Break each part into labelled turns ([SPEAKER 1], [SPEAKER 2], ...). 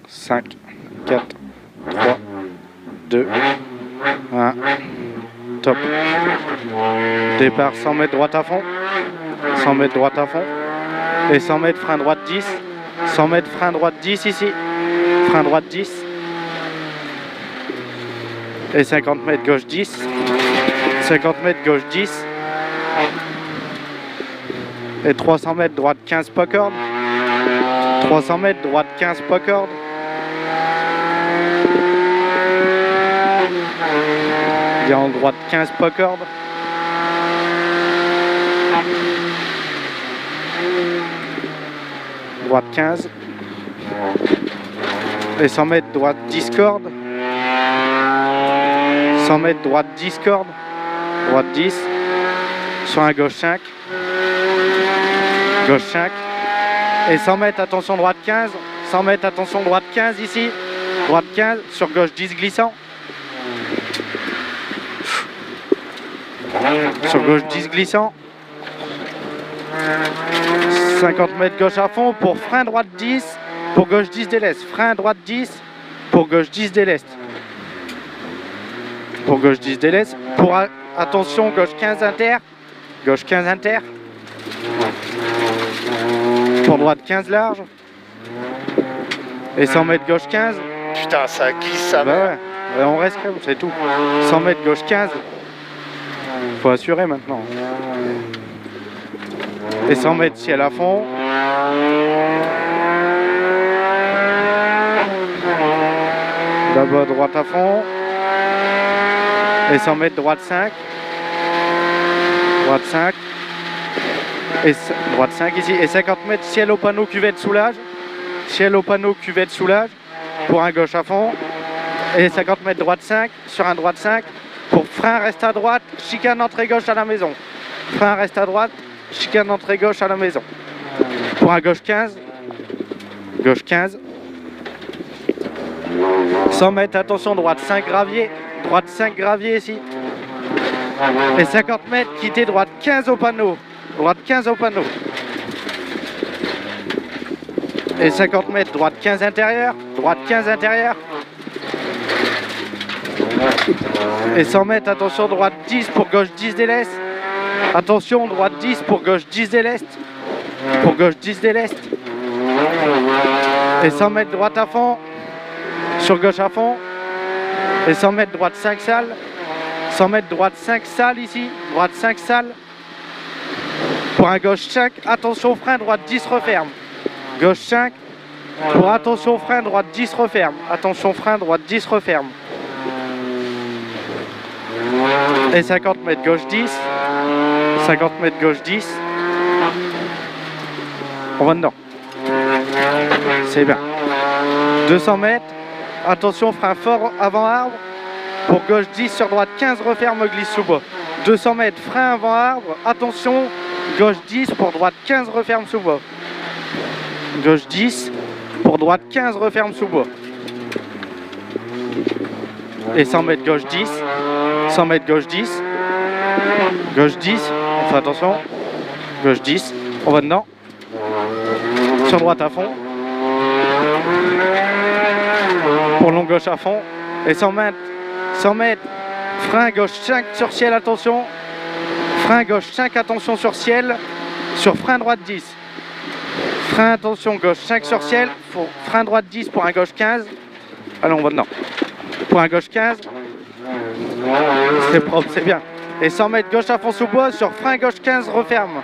[SPEAKER 1] 5, 4, 3, 2, 1. Top. Départ 100 mètres droite à fond. 100 mètres droite à fond. Et 100 mètres frein droite 10. 100 mètres frein droite 10 ici. Frein droite 10. Et 50 mètres gauche 10. 50 mètres gauche 10. Et 300 mètres droite 15 pas corde. 300 mètres droite 15 pas corde. Diagonale droite 15 pas corde. Droite 15. Et 100 mètres droite 10 cordes. 100 mètres droite 10 cordes. Droite 10. Sur un gauche 5. Gauche 5. Et 100 mètres, attention droite 15. 100 mètres, attention droite 15 ici. Droite 15. Sur gauche 10 glissant. Sur gauche 10 glissant. 50 mètres gauche à fond pour frein droite 10. Pour gauche 10 déleste. Frein droite 10. Pour gauche 10 déleste. Pour gauche 10 déleste. Pour attention gauche 15 inter. Gauche 15 inter. Pour droite 15 large. Et 100 mètres gauche 15.
[SPEAKER 2] Putain, ça glisse ça.
[SPEAKER 1] Bah ouais. On reste comme, c'est tout. 100 mètres gauche 15. Faut assurer maintenant. Et 100 mètres ciel à fond. D'abord droite à fond. Et 100 mètres droite 5. Droite 5. Et droite 5 ici. Et 50 mètres ciel au panneau cuvette soulage. Ciel au panneau cuvette soulage. Pour un gauche à fond. Et 50 mètres droite 5. Sur un droite 5. Pour frein reste à droite. Chicane entrée gauche à la maison. Frein reste à droite. Chicane entrée gauche à la maison. Pour un gauche 15. Gauche 15. 100 mètres, attention, droite 5 gravier. Droite 5 gravier ici. Et 50 mètres, quitter droite 15 au panneau. Droite 15 au panneau. Et 50 mètres, droite 15 intérieur. Droite 15 intérieur. Et 100 mètres, attention, droite 10 pour gauche 10 déleste. Attention, droite 10 pour gauche 10 déleste. Pour gauche 10 déleste. Et 100 mètres, droite à fond. Sur gauche à fond. Et 100 mètres, droite 5 salles. 100 mètres, droite 5 salles ici. Droite 5 salles. Pour un gauche 5, attention, frein, droite 10 referme. Gauche 5. Pour attention, frein, droite 10 referme. Attention, frein, droite 10 referme. Et 50 mètres gauche 10. 50 mètres gauche 10. On va dedans. C'est bien. 200 mètres. Attention, frein fort avant arbre. Pour gauche 10 sur droite 15, referme glisse sous bois. 200 mètres, frein avant arbre. Attention, gauche 10 pour droite 15, referme sous bois. Gauche 10 pour droite 15, referme sous bois. Et 100 mètres gauche 10. 100 mètres gauche 10. Gauche 10. On fait attention. Gauche 10. On va dedans. Sur droite à fond. Pour long gauche à fond. Et 100 mètres. 100 mètres. Frein gauche 5 sur ciel, attention. Frein gauche 5, attention sur ciel. Sur frein droite 10. Frein, attention, gauche 5 sur ciel. Frein droite 10 pour un gauche 15. Allez, on va dedans. Pour un gauche 15. C'est propre, c'est bien. Et 100 mètres gauche à fond sous bois. Sur frein gauche 15, referme.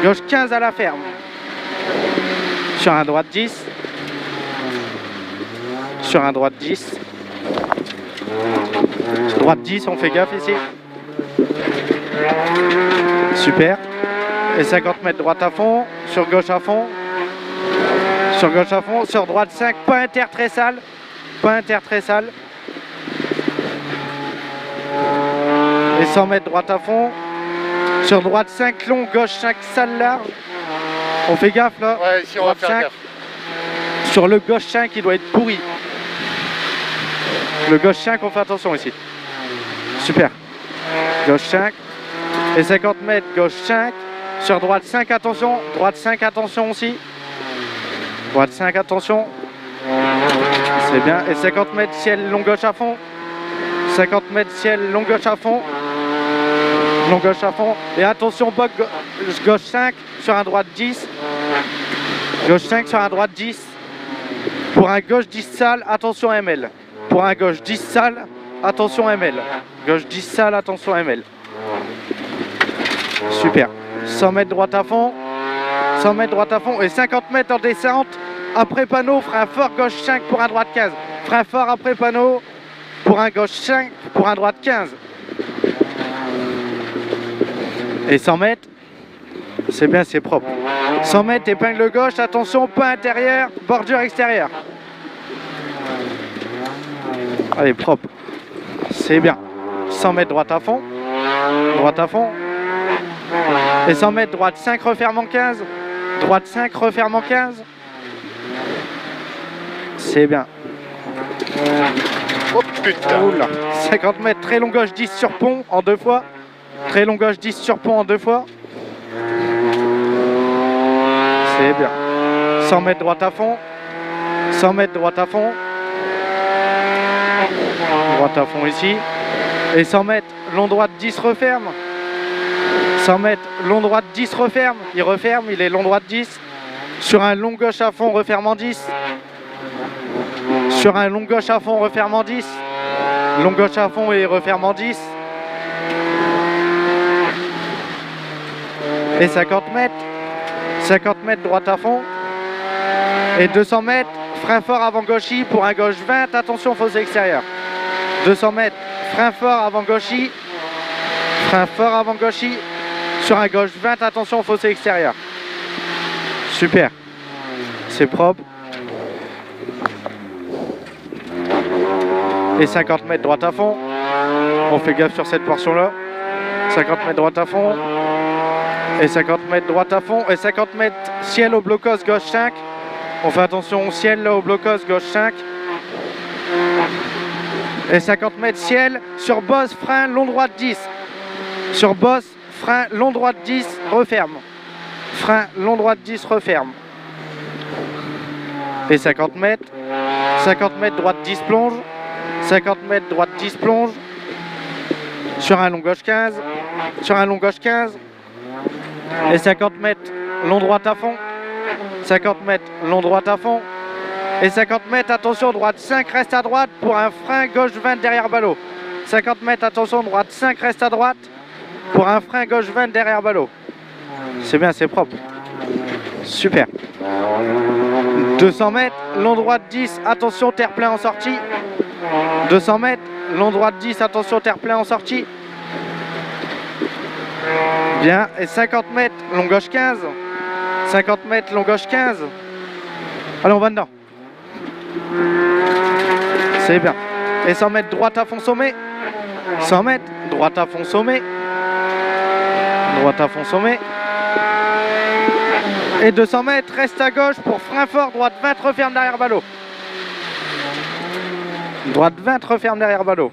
[SPEAKER 1] Gauche 15 à la ferme. Sur un droite 10. Sur un droite 10. Droite 10, on fait gaffe ici. Super. Et 50 mètres droite à fond. Sur gauche à fond. Sur gauche à fond. Sur droite 5, pas inter très sale. Pas inter très sale. Et 100 mètres droite à fond. Sur droite 5 long, gauche 5 sale large. On fait gaffe là.
[SPEAKER 2] Ouais, ici on va faire
[SPEAKER 1] 5.
[SPEAKER 2] gaffe.
[SPEAKER 1] Sur le gauche 5, il doit être pourri. Le gauche 5, on fait attention ici. Super. Gauche 5. Et 50 mètres, gauche 5. Sur droite 5, attention. Droite 5, attention aussi. Droite 5, attention. C'est bien. Et 50 mètres ciel, long gauche à fond. 50 mètres ciel, long gauche à fond. Long gauche à fond. Et attention, box gauche 5 sur un droite 10. Gauche 5 sur un droite 10. Pour un gauche 10 sale, attention ML. Pour un gauche 10 sale, attention ML. Gauche 10 sale, attention ML. Super. 100 mètres droite à fond. 100 mètres droite à fond. Et 50 mètres en descente. Après panneau, frein fort gauche 5 pour un droite 15. Frein fort après panneau pour un gauche 5 pour un droite 15. Et 100 mètres, c'est bien, c'est propre. 100 mètres, épingle gauche, attention, pas intérieur, bordure extérieure. Allez, propre. C'est bien. 100 mètres droite à fond. Droite à fond. Et 100 mètres droite 5, referme en 15. Droite 5, referme en 15. C'est bien.
[SPEAKER 2] Oh putain.
[SPEAKER 1] Oula. 50 mètres, très long gauche 10 sur pont en 2 fois. Très long gauche 10 sur pont en 2 fois. C'est bien. 100 mètres droite à fond. 100 mètres droite à fond. Droite à fond ici. Et 100 mètres long droite 10 referme. 100 mètres long droite 10 referme. Il referme, il est long droite 10. Sur un long gauche à fond, referme en 10. Sur un long gauche à fond, referme en 10. Long gauche à fond et referme en 10. Et 50 mètres. 50 mètres droite à fond. Et 200 mètres, frein fort avant gauchis pour un gauche 20. Attention, fossé extérieur. 200 mètres, frein fort avant gauchis. Frein fort avant gauchis. Sur un gauche 20, attention, fossé extérieur. Super. C'est propre. Et 50 mètres droite à fond. On fait gaffe sur cette portion-là. 50 mètres droite à fond. Et 50 mètres droite à fond. Et 50 mètres ciel au blocos gauche 5. On fait attention au ciel là au blocos gauche 5. Et 50 mètres ciel sur bosse, frein, long droite 10. Sur bosse, frein, long droite 10, referme. Frein, long droite 10, referme. Et 50 mètres. 50 mètres droite 10 plonge. 50 mètres droite 10 plonge. Sur un long gauche 15. Sur un long gauche 15. Et 50 mètres long droite à fond. 50 mètres long droite à fond. Et 50 mètres, attention, droite 5, reste à droite pour un frein gauche 20 derrière ballot. 50 mètres, attention, droite 5, reste à droite pour un frein gauche 20 derrière ballot. C'est bien, c'est propre. Super. 200 mètres, long droite 10, attention, terre-plein en sortie. 200 mètres, long droite 10, attention, terre-plein en sortie. Bien, et 50 mètres, long gauche 15. 50 mètres, long gauche 15. Allez, on va dedans. C'est bien. Et 100 mètres, droite à fond sommet. 100 mètres, droite à fond sommet. Droite à fond sommet. Et 200 mètres, reste à gauche pour frein fort, droite 20, referme derrière ballot. Droite 20, referme derrière ballot.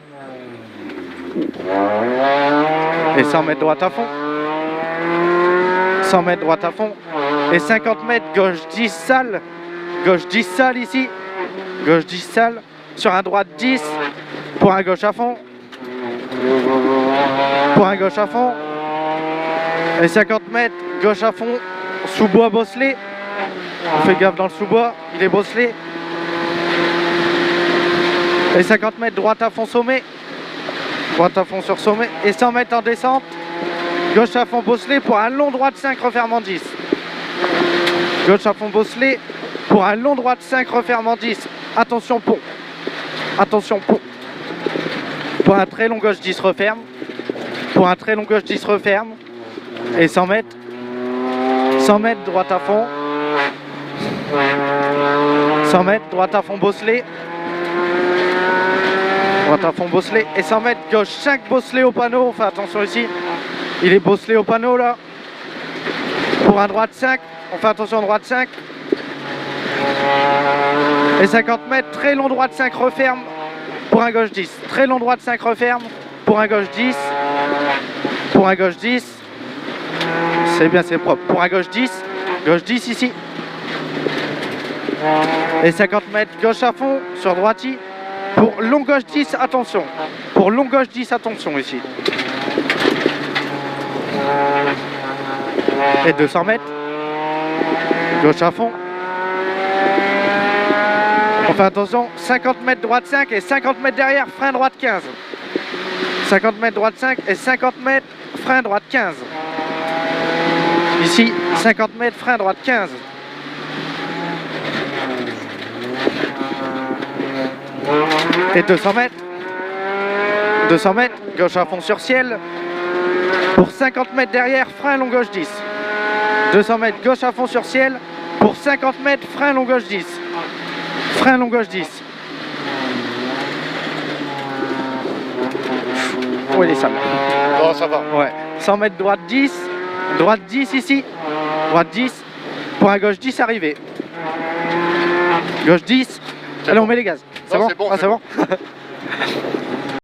[SPEAKER 1] Et 100 mètres, droite à fond. 100 mètres, droite à fond. Et 50 mètres, gauche 10 sale. Gauche 10 sale ici. Gauche 10 sale. Sur un droite 10. Pour un gauche à fond. Pour un gauche à fond. Et 50 mètres, gauche à fond. Sous-bois bosselé. On fait gaffe dans le sous-bois. Il est bosselé. Et 50 mètres, droite à fond sommet. Droite à fond sur sommet. Et 100 mètres en descente. Gauche à fond bosselé pour un long droite 5 referme en 10. Gauche à fond bosselé pour un long droite 5 referme en 10. Attention pont. Attention pont. Pour un très long gauche 10 referme. Pour un très long gauche 10 referme. Et 100 mètres. 100 mètres droite à fond. 100 mètres droite à fond bosselé. Droite à fond bosselé. Et 100 mètres gauche 5 bosselé au panneau. On fait attention ici. Il est bosselé au panneau là. Pour un droite 5. On fait attention droite 5. Et 50 mètres, très long droite 5 referme pour un gauche 10. Très long droite 5 referme pour un gauche 10. Pour un gauche 10. C'est bien, c'est propre. Pour un gauche 10. Gauche 10 ici. Et 50 mètres gauche à fond sur droiti. Pour long gauche 10, attention. Pour long gauche 10, attention ici. Et 200 mètres. Gauche à fond. On fait attention, 50 mètres droite 5 et 50 mètres derrière, frein droite 15. 50 mètres droite 5 et 50 mètres, frein droite 15. Ici, 50 mètres, frein droite 15. Et 200 mètres. 200 mètres, gauche à fond sur ciel. Pour 50 mètres derrière, frein long gauche 10. 200 mètres, gauche à fond sur ciel. Pour 50 mètres, frein long gauche 10. Frein long gauche 10. Oh, il est sale.
[SPEAKER 2] Bon, ça va.
[SPEAKER 1] Ouais. 100 mètres droite 10. Droite 10 ici. Droite 10. Pour un gauche 10 arrivé. Gauche 10. Allez, on met les gaz. C'est bon?
[SPEAKER 2] C'est bon.
[SPEAKER 1] Ah, c'est bon.